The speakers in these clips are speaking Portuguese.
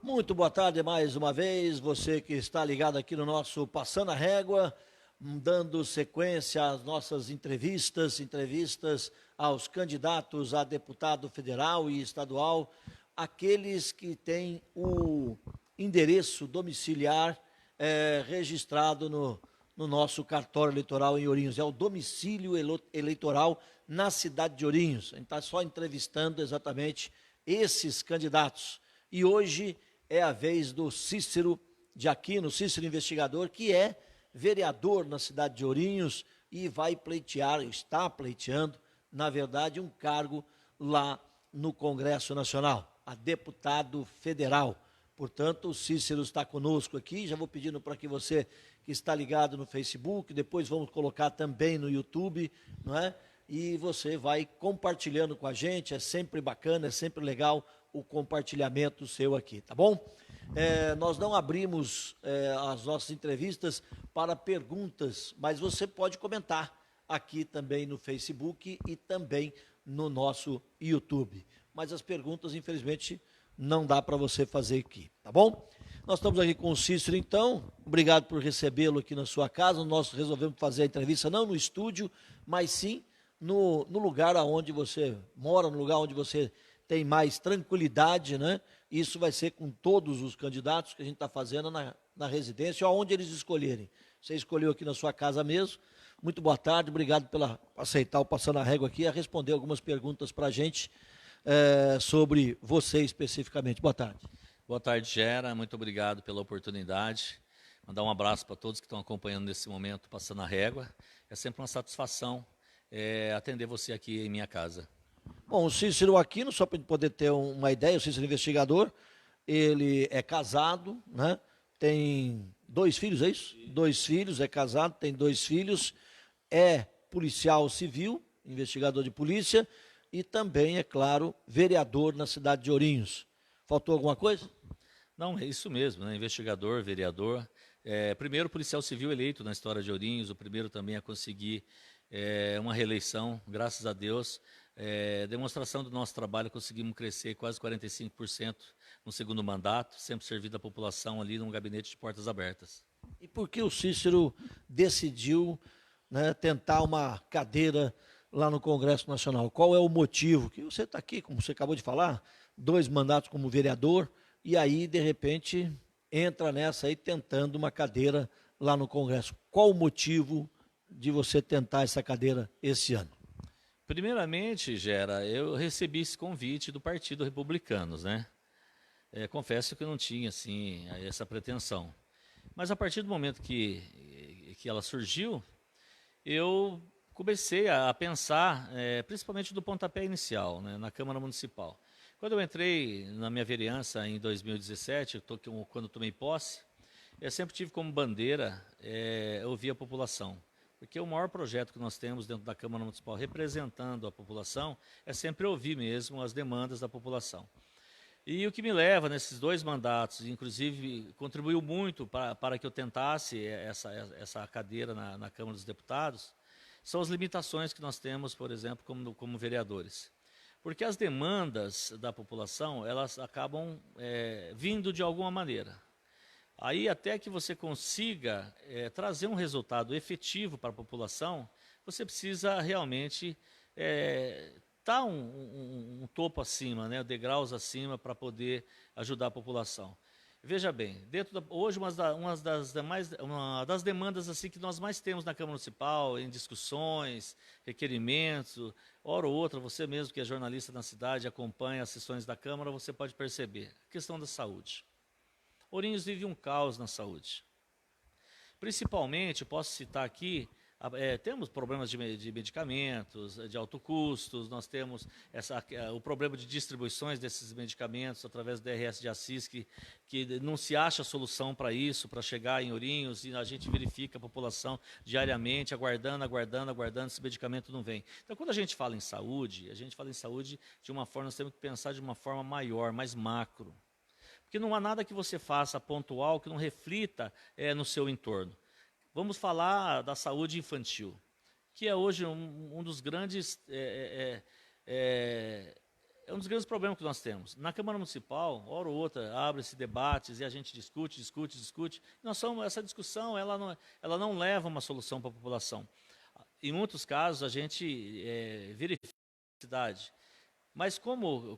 Muito boa tarde mais uma vez, você que está ligado aqui no nosso Passando a Régua, dando sequência às nossas entrevistas aos candidatos a deputado federal e estadual, aqueles que têm o endereço domiciliar registrado no nosso cartório eleitoral em Ourinhos. É o domicílio eleitoral na cidade de Ourinhos. A gente está só entrevistando exatamente esses candidatos. E hoje é a vez do Cícero de Aquino, Cícero investigador, que é vereador na cidade de Ourinhos e vai pleitear, está pleiteando, na verdade, um cargo lá no Congresso Nacional, a deputado federal. Portanto, o Cícero está conosco aqui, já vou pedindo para que você que está ligado no Facebook, depois vamos colocar também no YouTube, não é? E você vai compartilhando com a gente, é sempre bacana, é sempre legal o compartilhamento seu aqui, tá bom? Nós não abrimos as nossas entrevistas para perguntas, mas você pode comentar aqui também no Facebook e também no nosso YouTube. Mas as perguntas, infelizmente, não dá para você fazer aqui, tá bom? Nós estamos aqui com o Cícero, então, obrigado por recebê-lo aqui na sua casa. Nós resolvemos fazer a entrevista não no estúdio, mas sim no lugar onde você mora, no lugar onde você tem mais tranquilidade, né? Isso vai ser com todos os candidatos que a gente está fazendo na residência, ou onde eles escolherem. Você escolheu aqui na sua casa mesmo. Muito boa tarde, obrigado por aceitar o Passando a Régua aqui, a responder algumas perguntas para a gente sobre você especificamente. Boa tarde. Boa tarde, Gera. Muito obrigado pela oportunidade. Mandar um abraço para todos que estão acompanhando nesse momento, Passando a Régua. É sempre uma satisfação atender você aqui em minha casa. Bom, o Cícero Aquino, só para poder ter uma ideia, o Cícero investigador, ele é casado, né? Tem 2 filhos, é isso? 2 filhos, é casado, tem 2 filhos, é policial civil, investigador de polícia e também, é claro, vereador na cidade de Ourinhos. Faltou alguma coisa? Não, é isso mesmo, né? Investigador, vereador. Primeiro policial civil eleito na história de Ourinhos, o primeiro também a conseguir uma reeleição, graças a Deus. Demonstração do nosso trabalho, conseguimos crescer quase 45% no segundo mandato, sempre servindo a população ali num gabinete de portas abertas. E por que o Cícero decidiu, né, tentar uma cadeira lá no Congresso Nacional? Qual é o motivo? Que você está aqui, como você acabou de falar, 2 mandatos como vereador, e aí, de repente, entra nessa aí tentando uma cadeira lá no Congresso. Qual o motivo de você tentar essa cadeira esse ano? Primeiramente, Gera, eu recebi esse convite do Partido Republicanos, né? Confesso que eu não tinha, assim, essa pretensão. Mas a partir do momento que ela surgiu, eu comecei a pensar, principalmente do pontapé inicial, né, na Câmara Municipal. Quando eu entrei na minha vereança em 2017, quando tomei posse, eu sempre tive como bandeira ouvir a população. Porque o maior projeto que nós temos dentro da Câmara Municipal, representando a população, é sempre ouvir mesmo as demandas da população. E o que me leva nesses 2 mandatos, inclusive contribuiu muito para que eu tentasse essa cadeira na Câmara dos Deputados, são as limitações que nós temos, por exemplo, como vereadores. Porque as demandas da população, elas acabam vindo de alguma maneira. Aí, até que você consiga trazer um resultado efetivo para a população, você precisa realmente estar um topo acima, né, degraus acima para poder ajudar a população. Veja bem, hoje uma das demandas assim, que nós mais temos na Câmara Municipal, em discussões, requerimentos, hora ou outra, você mesmo que é jornalista na cidade, acompanha as sessões da Câmara, você pode perceber, a questão da saúde. Ourinhos vive um caos na saúde. Principalmente, posso citar aqui, temos problemas de medicamentos, de alto custo, nós temos o problema de distribuições desses medicamentos através do DRS de Assis, que não se acha solução para isso, para chegar em Ourinhos, e a gente verifica a população diariamente, aguardando, esse medicamento não vem. Então, quando a gente fala em saúde de uma forma, nós temos que pensar de uma forma maior, mais macro. Porque não há nada que você faça pontual que não reflita no seu entorno. Vamos falar da saúde infantil, que é hoje um dos grandes é um dos grandes problemas que nós temos. Na Câmara Municipal, hora ou outra, abre-se debates e a gente discute. Essa discussão ela não leva uma solução para a população. Em muitos casos, a gente verifica a cidade. Mas como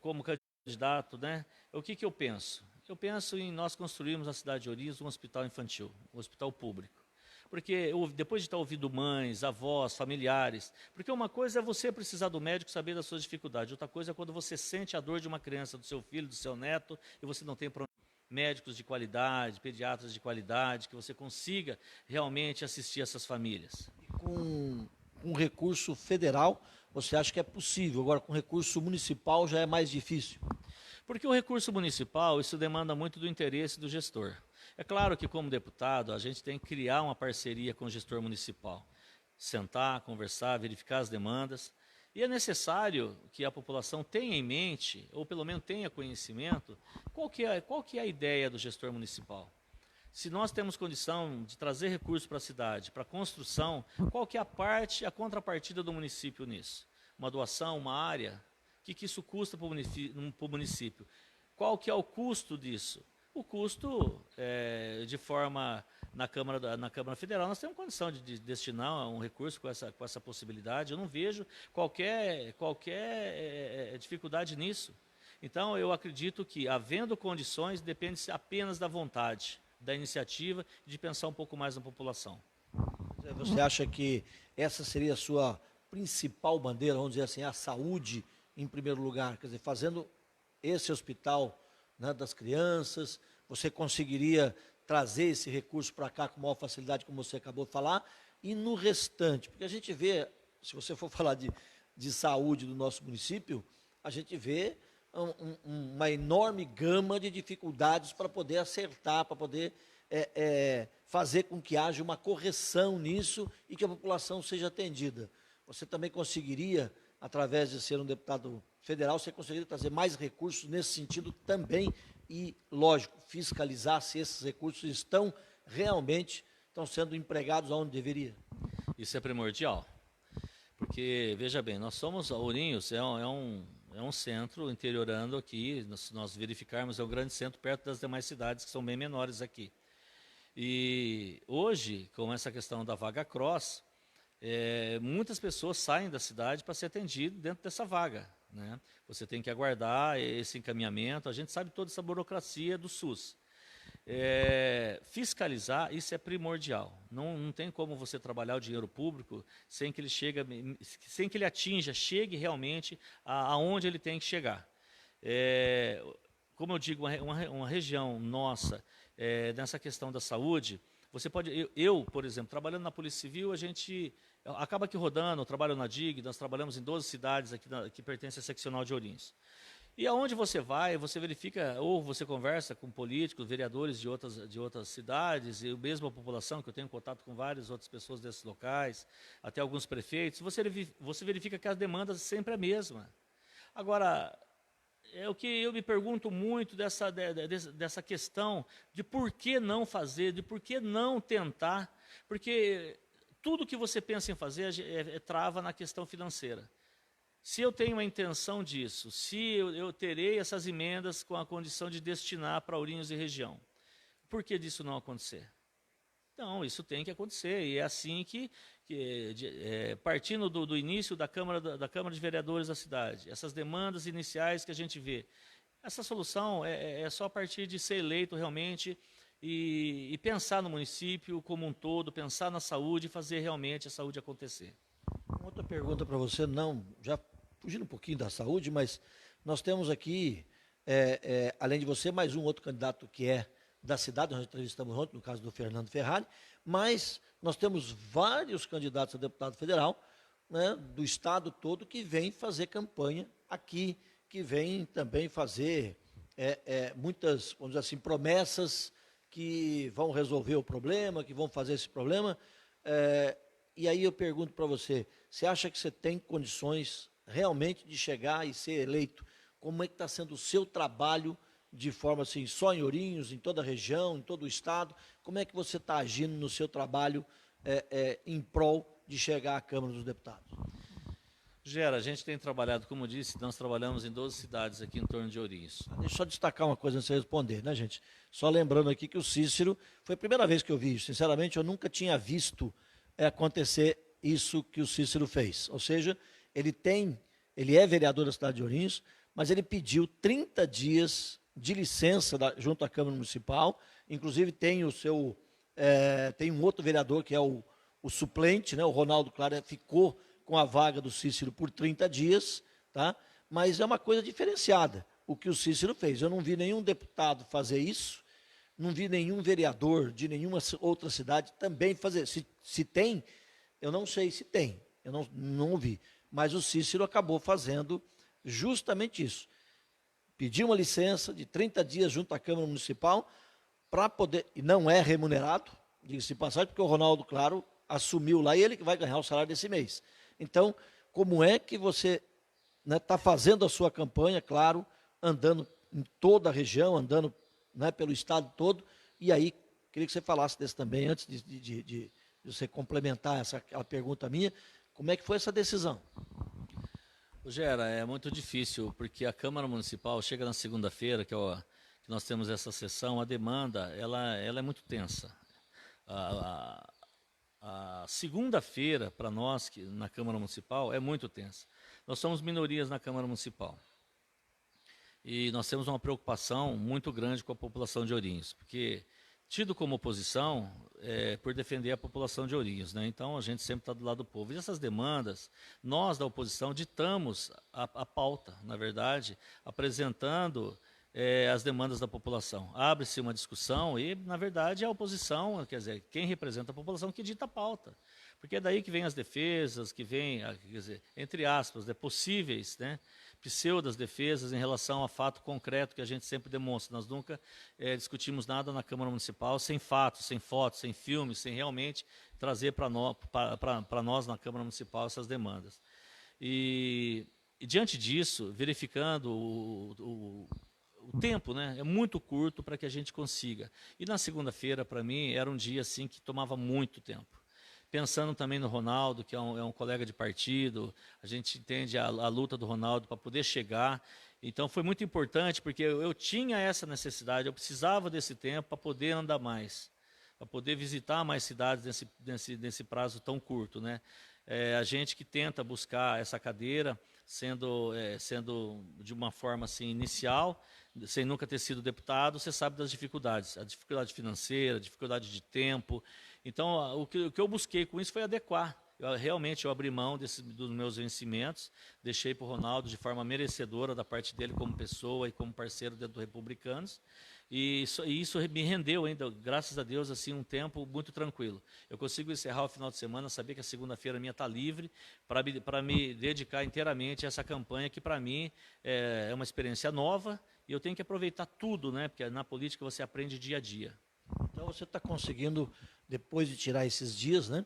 candidato, né, o que eu penso? Eu penso em nós construirmos na cidade de Ourinhos um hospital infantil, um hospital público. Porque depois de estar ouvindo mães, avós, familiares, porque uma coisa é você precisar do médico, saber das suas dificuldades, outra coisa é quando você sente a dor de uma criança, do seu filho, do seu neto, e você não tem médicos de qualidade, pediatras de qualidade, que você consiga realmente assistir essas famílias. Com um recurso federal, você acha que é possível, agora com recurso municipal já é mais difícil? Porque o recurso municipal, isso demanda muito do interesse do gestor. É claro que, como deputado, a gente tem que criar uma parceria com o gestor municipal. Sentar, conversar, verificar as demandas. E é necessário que a população tenha em mente, ou pelo menos tenha conhecimento, qual que é a ideia do gestor municipal. Se nós temos condição de trazer recursos para a cidade, para a construção, qual que é a contrapartida do município nisso? Uma doação, uma área? O que isso custa para o município? Qual que é o custo disso? O custo, de forma, na Câmara Federal, nós temos condição de destinar um recurso com essa possibilidade. Eu não vejo qualquer dificuldade nisso. Então, eu acredito que, havendo condições, depende apenas da vontade, da iniciativa e de pensar um pouco mais na população. Você acha que essa seria a sua principal bandeira, vamos dizer assim, a saúde em primeiro lugar? Quer dizer, fazendo esse hospital, né, das crianças, você conseguiria trazer esse recurso para cá com maior facilidade, como você acabou de falar, e no restante, porque a gente vê, se você for falar de saúde do nosso município, a gente vê uma enorme gama de dificuldades para poder acertar, para poder fazer com que haja uma correção nisso e que a população seja atendida. Você também conseguiria, através de ser um deputado federal, você conseguiria trazer mais recursos nesse sentido também e, lógico, fiscalizar se esses recursos estão sendo empregados onde deveria? Isso é primordial, porque, veja bem, Ourinhos é um centro interiorando aqui, se nós verificarmos, é um grande centro perto das demais cidades que são bem menores aqui. E hoje, com essa questão da vaga cross, muitas pessoas saem da cidade para ser atendido dentro dessa vaga, né? Você tem que aguardar esse encaminhamento, a gente sabe toda essa burocracia do SUS. Fiscalizar, isso é primordial. Não tem como você trabalhar o dinheiro público sem que ele chegue realmente aonde ele tem que chegar. Como eu digo, uma região nossa, nessa questão da saúde, você pode, por exemplo, trabalhando na Polícia Civil, a gente acaba aqui rodando, eu trabalho na DIG, nós trabalhamos em 12 cidades aqui que pertencem à seccional de Ourinhos. E aonde você vai, você verifica, ou você conversa com políticos, vereadores de outras cidades, e mesmo a população, que eu tenho contato com várias outras pessoas desses locais, até alguns prefeitos, você verifica que a demanda é sempre a mesma. Agora, é o que eu me pergunto muito dessa questão de por que não fazer, de por que não tentar, porque tudo que você pensa em fazer trava na questão financeira. Se eu tenho a intenção disso, se eu terei essas emendas com a condição de destinar para Ourinhos e região, por que disso não acontecer? Então, isso tem que acontecer, e é assim partindo do início da Câmara de Vereadores da cidade, essas demandas iniciais que a gente vê, essa solução é só a partir de ser eleito realmente e pensar no município como um todo, pensar na saúde e fazer realmente a saúde acontecer. Uma outra pergunta para você, já fugindo um pouquinho da saúde, mas nós temos aqui, além de você, mais um outro candidato que é da cidade, nós entrevistamos ontem, no caso do Fernando Ferrari, mas nós temos vários candidatos a deputado federal, né, do estado todo, que vêm fazer campanha aqui, que vêm também fazer muitas, vamos dizer assim, promessas que vão resolver o problema, que vão fazer esse problema. E aí eu pergunto para você, você acha que você tem condições realmente de chegar e ser eleito? Como é que está sendo o seu trabalho de forma assim, só em Ourinhos, em toda a região, em todo o estado? Como é que você está agindo no seu trabalho em prol de chegar à Câmara dos Deputados? Gera, a gente tem trabalhado, como disse, nós trabalhamos em 12 cidades aqui em torno de Ourinhos. Deixa eu só destacar uma coisa antes de você responder, né, gente? Só lembrando aqui que o Cícero, foi a primeira vez que eu vi isso. Sinceramente, eu nunca tinha visto acontecer isso que o Cícero fez. Ou seja, ele é vereador da cidade de Ourinhos, mas ele pediu 30 dias de licença junto à Câmara Municipal. Inclusive tem tem um outro vereador que é o suplente, né? O Ronaldo Clara ficou com a vaga do Cícero por 30 dias, tá? Mas é uma coisa diferenciada o que o Cícero fez. Eu não vi nenhum deputado fazer isso, não vi nenhum vereador de nenhuma outra cidade também fazer. Se tem, eu não sei se tem, eu não vi. Mas o Cícero acabou fazendo justamente isso. Pediu uma licença de 30 dias junto à Câmara Municipal para poder, e não é remunerado, diga-se de passagem, porque o Ronaldo, claro, assumiu lá e ele que vai ganhar o salário desse mês. Então, como é que você está fazendo a sua campanha, claro, andando em toda a região, andando, né, pelo estado todo, e aí, queria que você falasse desse também, antes de você complementar aquela pergunta minha, como é que foi essa decisão? Gera, é muito difícil, porque a Câmara Municipal chega na segunda-feira, que nós temos essa sessão, a demanda, ela é muito tensa. A segunda-feira, para nós, na Câmara Municipal, é muito tensa. Nós somos minorias na Câmara Municipal. E nós temos uma preocupação muito grande com a população de Ourinhos, porque, tido como oposição, por defender a população de Ourinhos, né? Então, a gente sempre está do lado do povo. E essas demandas, nós da oposição ditamos a pauta, na verdade, apresentando as demandas da população. Abre-se uma discussão e, na verdade, é a oposição, quer dizer, quem representa a população que dita a pauta. Porque é daí que vem as defesas, que vem, quer dizer, entre aspas, possíveis, né, pseudas defesas em relação a fato concreto que a gente sempre demonstra. Nós nunca discutimos nada na Câmara Municipal sem fatos, sem fotos, sem filmes, sem realmente trazer para nós na Câmara Municipal essas demandas. E diante disso, verificando o tempo, né, é muito curto para que a gente consiga. E na segunda-feira, para mim, era um dia assim que tomava muito tempo. Pensando também no Ronaldo, que é um colega de partido, a gente entende a luta do Ronaldo para poder chegar. Então foi muito importante, porque eu tinha essa necessidade, eu precisava desse tempo para poder andar mais, para poder visitar mais cidades nesse prazo tão curto, né? A gente que tenta buscar essa cadeira, sendo de uma forma assim, inicial, sem nunca ter sido deputado, você sabe das dificuldades, a dificuldade financeira, a dificuldade de tempo. Então, o que eu busquei com isso foi adequar. Realmente eu abri mão dos meus vencimentos, deixei para o Ronaldo de forma merecedora da parte dele como pessoa e como parceiro dentro do Republicanos. E isso me rendeu ainda, graças a Deus, assim, um tempo muito tranquilo. Eu consigo encerrar o final de semana, saber que a segunda-feira minha está livre, para me dedicar inteiramente a essa campanha, que para mim é uma experiência nova, e eu tenho que aproveitar tudo, né? Porque na política você aprende dia a dia. Então você está conseguindo, depois de tirar esses dias, né?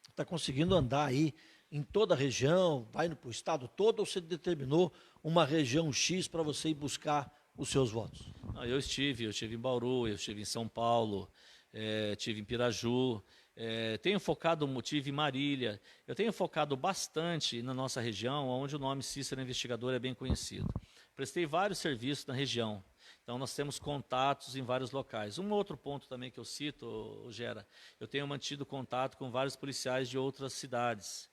Está conseguindo andar aí em toda a região, vai para o estado todo, ou você determinou uma região X para você ir buscar os seus votos? Eu estive em Bauru, eu estive em São Paulo, estive em Piraju, tive em Marília, eu tenho focado bastante na nossa região, onde o nome Cícero Investigador é bem conhecido. Prestei vários serviços na região, então nós temos contatos em vários locais. Um outro ponto também que eu cito, Gera, eu tenho mantido contato com vários policiais de outras cidades,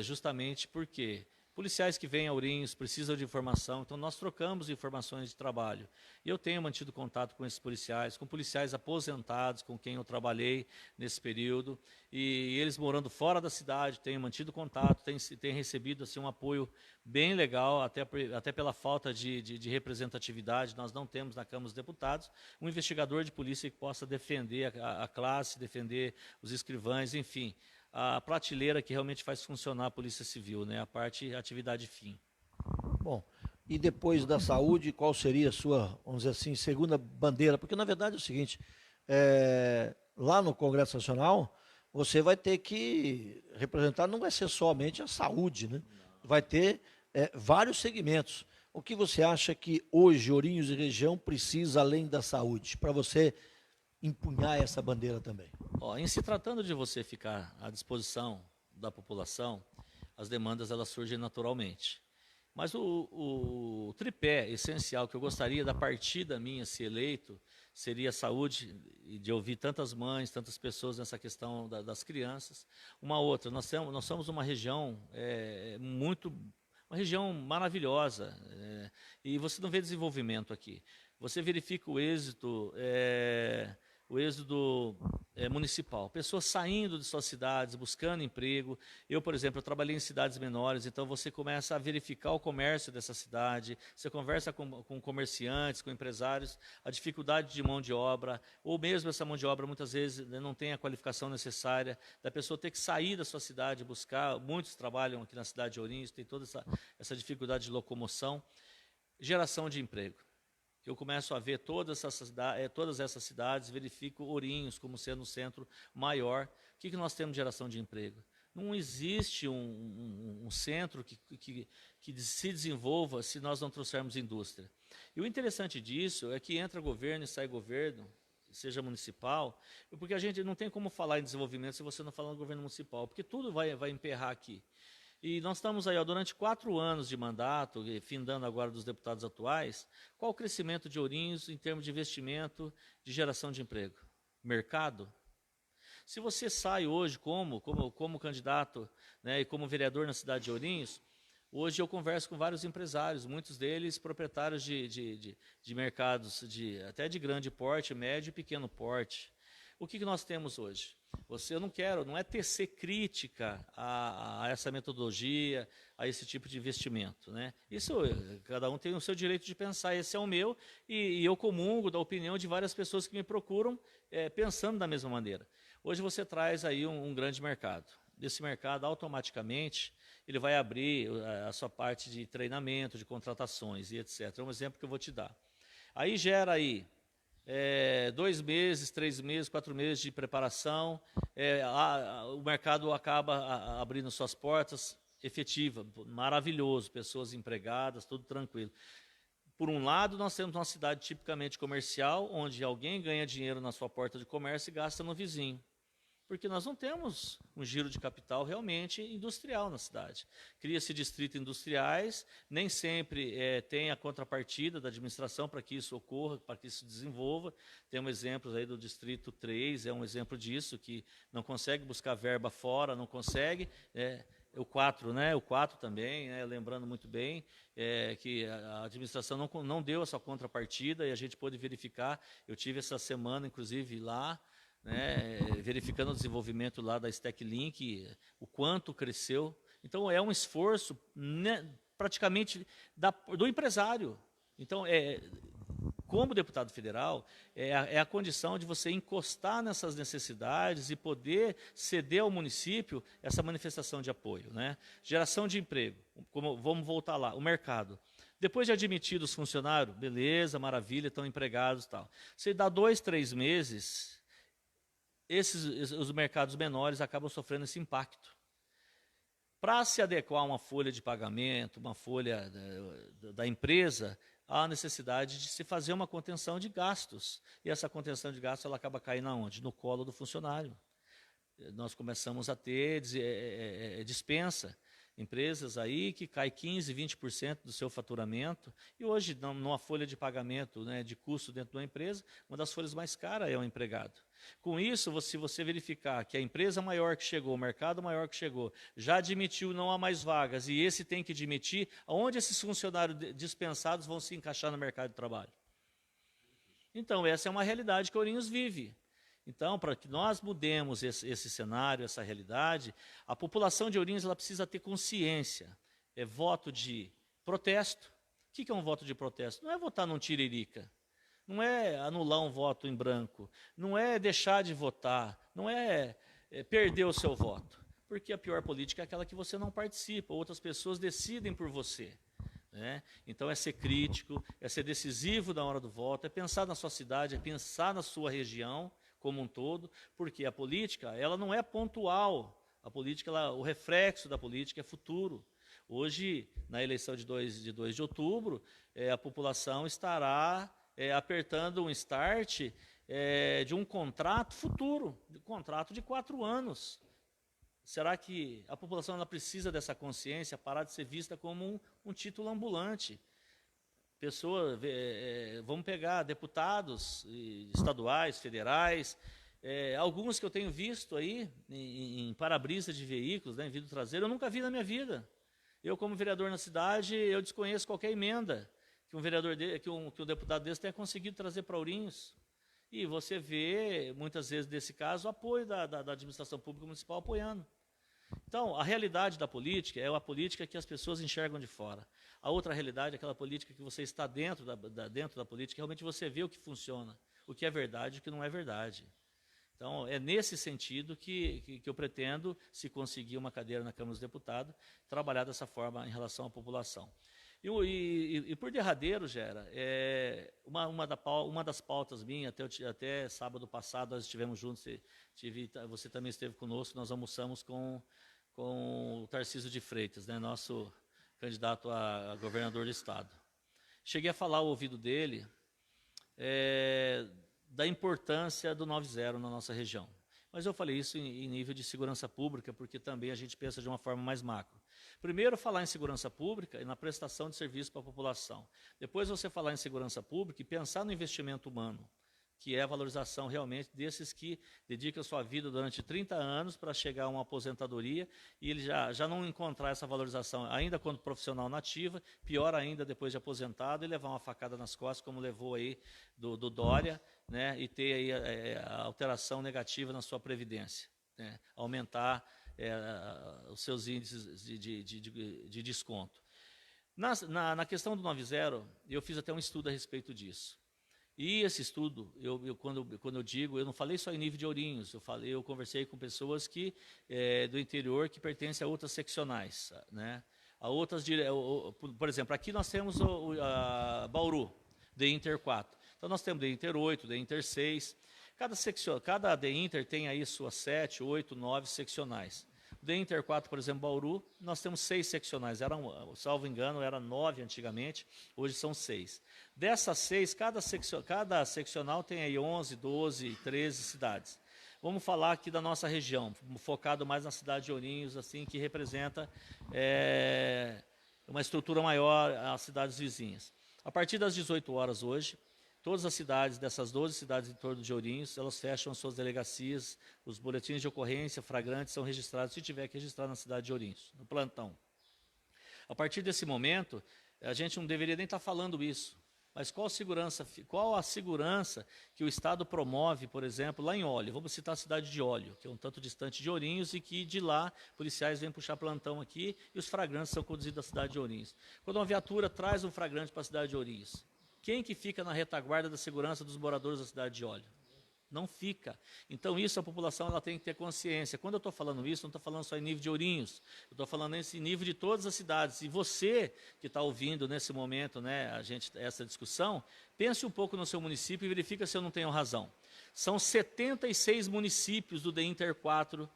justamente porque policiais que vêm a Ourinhos precisam de informação, então nós trocamos informações de trabalho. E eu tenho mantido contato com esses policiais, com policiais aposentados, com quem eu trabalhei nesse período, e eles morando fora da cidade, tenho mantido contato, tenho recebido assim, um apoio bem legal, até pela falta de representatividade. Nós não temos na Câmara dos Deputados um investigador de polícia que possa defender a classe, defender os escrivães, enfim, a prateleira que realmente faz funcionar a Polícia Civil, né? A atividade fim. Bom, e depois da saúde, qual seria a sua, vamos dizer assim, segunda bandeira? Porque, na verdade, é o seguinte, lá no Congresso Nacional, você vai ter que representar, não vai ser somente a saúde, né? Vai ter vários segmentos. O que você acha que hoje, Ourinhos e região, precisa além da saúde, para você empunhar essa bandeira também? Em se tratando de você ficar à disposição da população, as demandas elas surgem naturalmente. Mas o tripé essencial que eu gostaria da partida minha, se eleito, seria a saúde, e de ouvir tantas mães, tantas pessoas nessa questão das crianças. Uma outra, nós somos uma região uma região maravilhosa, e você não vê desenvolvimento aqui. Você verifica o êxito municipal, pessoas saindo de suas cidades, buscando emprego. Eu, por exemplo, eu trabalhei em cidades menores, então você começa a verificar o comércio dessa cidade, você conversa com comerciantes, com empresários, a dificuldade de mão de obra, ou mesmo essa mão de obra muitas vezes não tem a qualificação necessária, da pessoa ter que sair da sua cidade, buscar. Muitos trabalham aqui na cidade de Ourinhos, tem toda essa dificuldade de locomoção. Geração de emprego. Eu começo a ver todas essas cidades, verifico Ourinhos como sendo um centro maior. O que nós temos de geração de emprego? Não existe um centro que se desenvolva se nós não trouxermos indústria. E o interessante disso é que entra governo e sai governo, seja municipal, porque a gente não tem como falar em desenvolvimento se você não falar no governo municipal, porque tudo vai emperrar aqui. E nós estamos aí, durante 4 anos de mandato, findando agora dos deputados atuais, qual o crescimento de Ourinhos em termos de investimento, de geração de emprego? Mercado? Se você sai hoje como candidato, né, e como vereador na cidade de Ourinhos, hoje eu converso com vários empresários, muitos deles proprietários de mercados até de grande porte, médio e pequeno porte. O que nós temos hoje? Não é tecer crítica a essa metodologia, a esse tipo de investimento, né? Isso, cada um tem o seu direito de pensar, esse é o meu, e eu comungo da opinião de várias pessoas que me procuram pensando da mesma maneira. Hoje você traz aí um grande mercado. Desse mercado, automaticamente, ele vai abrir a sua parte de treinamento, de contratações e etc. É um exemplo que eu vou te dar. Aí gera aí 2 meses, 3 meses, 4 meses de preparação, o mercado acaba abrindo suas portas, efetiva, maravilhoso, pessoas empregadas, tudo tranquilo. Por um lado, nós temos uma cidade tipicamente comercial, onde alguém ganha dinheiro na sua porta de comércio e gasta no vizinho. Porque nós não temos um giro de capital realmente industrial na cidade. Cria-se distritos industriais, nem sempre tem a contrapartida da administração para que isso ocorra, para que isso desenvolva. Temos exemplos aí do Distrito 3, é um exemplo disso, que não consegue buscar verba fora, não consegue. O 4, né? O 4 também, né? Lembrando muito bem que a administração não deu essa contrapartida e a gente pôde verificar. Eu tive essa semana, inclusive, lá, né, verificando o desenvolvimento lá da STEC-Link, o quanto cresceu. Então, é um esforço, né, praticamente do empresário. Então, como deputado federal, é a condição de você encostar nessas necessidades e poder ceder ao município essa manifestação de apoio, né? Geração de emprego, vamos voltar lá, o mercado. Depois de admitidos os funcionários, beleza, maravilha, estão empregados e tal. Você dá 2, 3 meses... os mercados menores acabam sofrendo esse impacto. Para se adequar a uma folha de pagamento, uma folha da empresa, há a necessidade de se fazer uma contenção de gastos. E essa contenção de gastos ela acaba caindo aonde? No colo do funcionário. Nós começamos a ter dispensa. Empresas aí que cai 15%, 20% do seu faturamento. E hoje, numa folha de pagamento, né, de custo dentro de uma empresa, uma das folhas mais caras é o empregado. Com isso, se você verificar que a empresa maior que chegou, o mercado maior que chegou, já admitiu, não há mais vagas, e esse tem que admitir, aonde esses funcionários dispensados vão se encaixar no mercado de trabalho? Então, essa é uma realidade que Ourinhos vive. Então, para que nós mudemos esse cenário, essa realidade, a população de Ourinhos ela precisa ter consciência. É voto de protesto. O que é um voto de protesto? Não é votar num tiririca. Não é anular um voto em branco. Não é deixar de votar. Não é perder o seu voto. Porque a pior política é aquela que você não participa. Outras pessoas decidem por você. Né? Então, é ser crítico, é ser decisivo na hora do voto, é pensar na sua cidade, é pensar na sua região como um todo, porque a política ela não é pontual, a política, o reflexo da política é futuro. Hoje, na eleição de 2 de outubro, a população estará apertando um start de um contrato futuro, um contrato de 4 anos. Será que a população ela precisa dessa consciência, parar de ser vista como um título ambulante? Vamos pegar deputados estaduais, federais, alguns que eu tenho visto aí em para-brisa de veículos, né, em vidro traseiro, eu nunca vi na minha vida. Eu, como vereador na cidade, eu desconheço qualquer emenda que um deputado desse tenha conseguido trazer para Ourinhos. E você vê, muitas vezes, nesse caso, o apoio da administração pública municipal apoiando. Então, a realidade da política é a política que as pessoas enxergam de fora. A outra realidade é aquela política que você está dentro da política, realmente você vê o que funciona, o que é verdade e o que não é verdade. Então, é nesse sentido que eu pretendo, se conseguir uma cadeira na Câmara dos Deputados, trabalhar dessa forma em relação à população. E por derradeiro, Gera, uma das pautas minhas, até sábado passado nós estivemos juntos, você também esteve conosco, nós almoçamos com o Tarcísio de Freitas, né, nosso candidato a governador do estado. Cheguei a falar ao ouvido dele da importância do 90 na nossa região. Mas eu falei isso em nível de segurança pública, porque também a gente pensa de uma forma mais macro. Primeiro, falar em segurança pública e na prestação de serviço para a população. Depois, você falar em segurança pública e pensar no investimento humano, que é a valorização realmente desses que dedicam a sua vida durante 30 anos para chegar a uma aposentadoria e ele já não encontrar essa valorização ainda quando profissional nativa, pior ainda depois de aposentado e levar uma facada nas costas, como levou aí do Dória, né, e ter aí a alteração negativa na sua previdência, né, aumentar os seus índices de desconto. Na questão do 90, eu fiz até um estudo a respeito disso. E esse estudo, quando eu digo, eu não falei só em nível de Ourinhos, eu conversei com pessoas do interior que pertencem a outras seccionais, né? Por exemplo, aqui nós temos a Bauru, DINTER 4. Então nós temos DINTER 8, DINTER 6. Cada DINTER tem aí suas 7, 8, 9 seccionais. O DINTER 4, por exemplo, Bauru, nós temos 6 seccionais. Salvo engano, era 9 antigamente, hoje são 6. Dessas 6, cada seccional tem aí 11, 12, 13 cidades. Vamos falar aqui da nossa região, focado mais na cidade de Ourinhos, assim, que representa uma estrutura maior às cidades vizinhas. A partir das 18 horas hoje, todas as cidades, dessas 12 cidades em torno de Ourinhos, elas fecham as suas delegacias, os boletins de ocorrência flagrantes são registrados, se tiver que registrar na cidade de Ourinhos, no plantão. A partir desse momento, a gente não deveria nem estar falando isso, mas qual a segurança que o Estado promove, por exemplo, lá em Óleo? Vamos citar a cidade de Óleo, que é um tanto distante de Ourinhos e que de lá policiais vêm puxar plantão aqui e os flagrantes são conduzidos à cidade de Ourinhos. Quando uma viatura traz um flagrante para a cidade de Ourinhos, quem que fica na retaguarda da segurança dos moradores da cidade de Óleo? Não fica. Então isso a população ela tem que ter consciência. Quando eu estou falando isso, não estou falando só em nível de Ourinhos, eu estou falando nesse nível de todas as cidades. E você que está ouvindo nesse momento, né, essa discussão, pense um pouco no seu município e verifica se eu não tenho razão. São 76 municípios do DINTER 4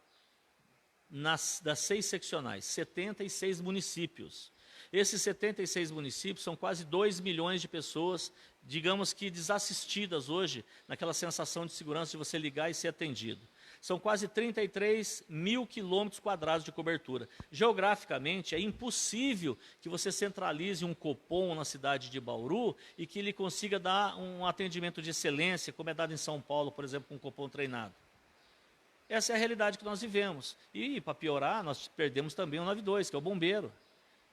das 6 seccionais, 76 municípios. Esses 76 municípios são quase 2 milhões de pessoas, digamos que desassistidas hoje, naquela sensação de segurança de você ligar e ser atendido. São quase 33 mil quilômetros quadrados de cobertura. Geograficamente, é impossível que você centralize um Copom na cidade de Bauru e que ele consiga dar um atendimento de excelência, como é dado em São Paulo, por exemplo, com um Copom treinado. Essa é a realidade que nós vivemos. E, para piorar, nós perdemos também o 92, que é o bombeiro.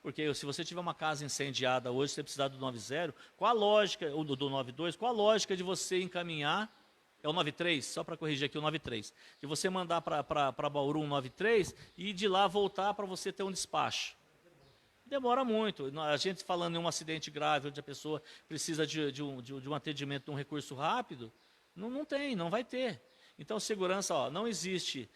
Porque se você tiver uma casa incendiada hoje, você precisar do 90, qual a lógica, ou do 92, qual a lógica de você encaminhar, é o 93, só para corrigir aqui o 93, de você mandar para Bauru um 93 e de lá voltar para você ter um despacho? Demora muito. A gente falando em um acidente grave, onde a pessoa precisa de um atendimento, de um recurso rápido, não vai ter. Então segurança, não existe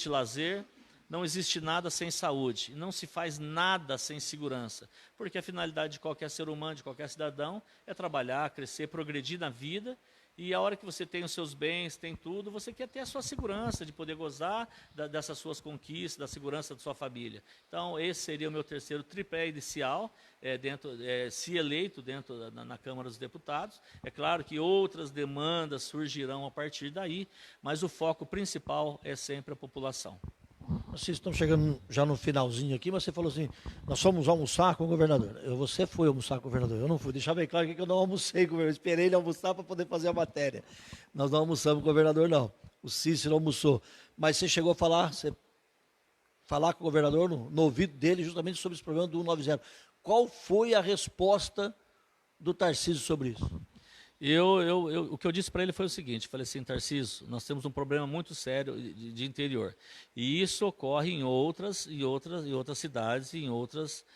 lazer, não existe nada sem saúde, não se faz nada sem segurança, porque a finalidade de qualquer ser humano, de qualquer cidadão, é trabalhar, crescer, progredir na vida, e a hora que você tem os seus bens, tem tudo, você quer ter a sua segurança, de poder gozar dessas suas conquistas, da segurança da sua família. Então, esse seria o meu terceiro tripé inicial, se eleito na Câmara dos Deputados. É claro que outras demandas surgirão a partir daí, mas o foco principal é sempre a população. Vocês estão chegando já no finalzinho aqui, mas você falou assim, nós fomos almoçar com o governador. Você foi almoçar com o governador, eu não fui. Deixa bem claro que eu não almocei com o governador, esperei ele almoçar para poder fazer a matéria. Nós não almoçamos com o governador, não. O Cícero almoçou. Mas você chegou a falar, falar com o governador no ouvido dele justamente sobre esse problema do 190. Qual foi a resposta do Tarcísio sobre isso? O que eu disse para ele foi o seguinte, falei assim, Tarcísio, nós temos um problema muito sério de interior, e isso ocorre em outras cidades, em outros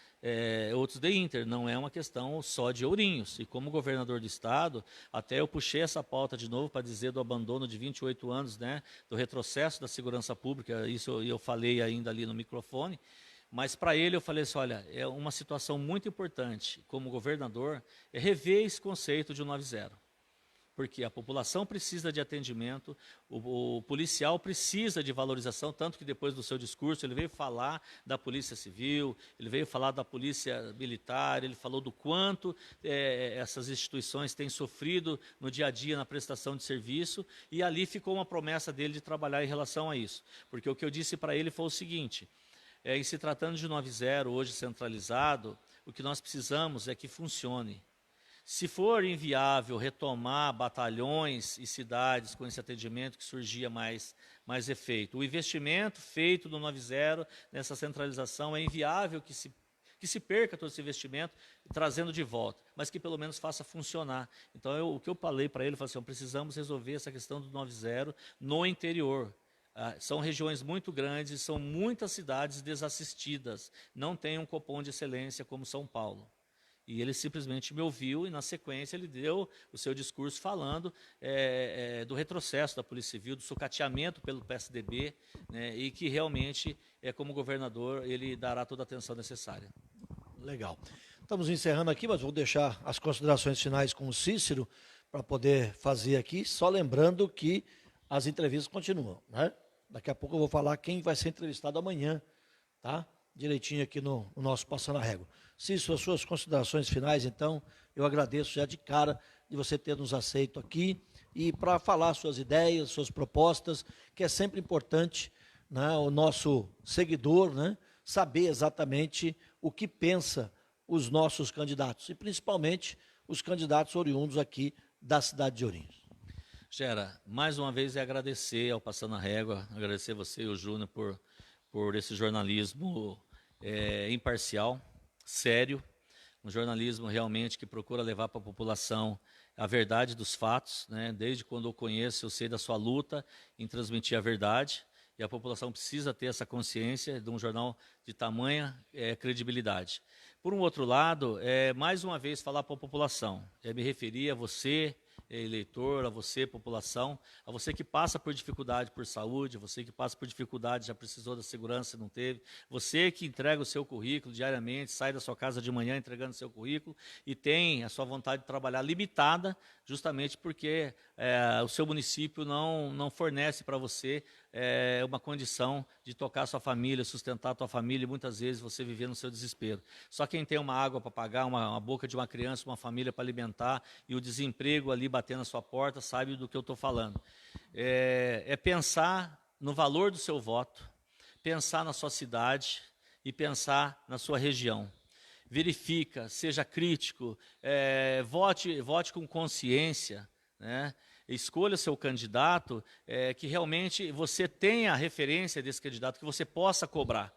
de Inter, não é uma questão só de Ourinhos, e como governador do estado, até eu puxei essa pauta de novo para dizer do abandono de 28 anos, né, do retrocesso da segurança pública, isso eu falei ainda ali no microfone, mas para ele eu falei assim, olha, é uma situação muito importante como governador, é rever esse conceito de 190. Porque a população precisa de atendimento, o policial precisa de valorização, tanto que depois do seu discurso ele veio falar da Polícia Civil, ele veio falar da Polícia Militar, ele falou do quanto essas instituições têm sofrido no dia a dia na prestação de serviço, e ali ficou uma promessa dele de trabalhar em relação a isso. Porque o que eu disse para ele foi o seguinte, em se tratando de 190, hoje centralizado, o que nós precisamos é que funcione. Se for inviável retomar batalhões e cidades com esse atendimento que surgia mais efeito, o investimento feito no 190 nessa centralização é inviável que se perca todo esse investimento, trazendo de volta, mas que pelo menos faça funcionar. Então, o que eu falei para ele, eu falei assim, precisamos resolver essa questão do 190 no interior. São regiões muito grandes, são muitas cidades desassistidas, não tem um Copom de excelência como São Paulo. E ele simplesmente me ouviu e, na sequência, ele deu o seu discurso falando do retrocesso da Polícia Civil, do sucateamento pelo PSDB, né, e que realmente, como governador, ele dará toda a atenção necessária. Legal. Estamos encerrando aqui, mas vou deixar as considerações finais com o Cícero para poder fazer aqui, só lembrando que as entrevistas continuam, né? Daqui a pouco eu vou falar quem vai ser entrevistado amanhã, tá? Direitinho aqui no nosso Passando a Régua. Cícero, as suas considerações finais, então, eu agradeço já de cara de você ter nos aceito aqui e para falar suas ideias, suas propostas, que é sempre importante, né, o nosso seguidor, né, saber exatamente o que pensa os nossos candidatos, e principalmente os candidatos oriundos aqui da cidade de Ourinhos. Gera, mais uma vez agradecer ao Passando a Régua, agradecer você e o Júnior por esse jornalismo imparcial, sério, um jornalismo realmente que procura levar para a população a verdade dos fatos, né? Desde quando eu conheço, eu sei da sua luta em transmitir a verdade, e a população precisa ter essa consciência de um jornal de tamanha credibilidade. Por um outro lado, mais uma vez falar para a população, me referir a você, eleitor, a você, população, a você que passa por dificuldade por saúde, você que passa por dificuldade, já precisou da segurança e não teve, você que entrega o seu currículo diariamente, sai da sua casa de manhã entregando o seu currículo e tem a sua vontade de trabalhar limitada, justamente porque o seu município não fornece para você uma condição de tocar a sua família, sustentar a sua família, e muitas vezes você viver no seu desespero. Só quem tem uma água para pagar, uma boca de uma criança, uma família para alimentar, e o desemprego ali batendo na sua porta, sabe do que eu estou falando. Pensar no valor do seu voto, pensar na sua cidade e pensar na sua região. Verifica, seja crítico, vote com consciência, né? Escolha seu candidato, que realmente você tenha a referência desse candidato, que você possa cobrar.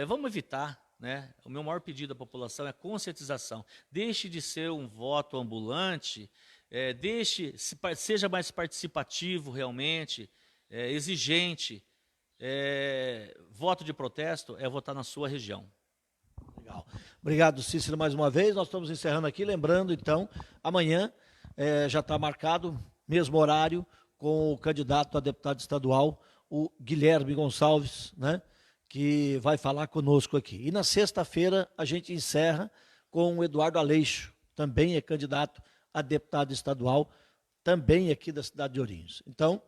Vamos evitar, né? O meu maior pedido à população é conscientização. Deixe de ser um voto ambulante, seja mais participativo realmente, exigente. Voto de protesto é votar na sua região. Legal. Obrigado, Cícero, mais uma vez. Nós estamos encerrando aqui, lembrando, então, amanhã já está marcado, mesmo horário, com o candidato a deputado estadual, o Guilherme Gonçalves, né, que vai falar conosco aqui. E na sexta-feira a gente encerra com o Eduardo Aleixo, também é candidato a deputado estadual, também aqui da cidade de Ourinhos. Então,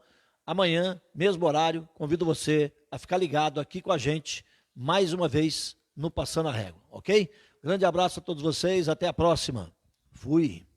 amanhã, mesmo horário, convido você a ficar ligado aqui com a gente, mais uma vez, no Passando a Régua, ok? Grande abraço a todos vocês, até a próxima. Fui.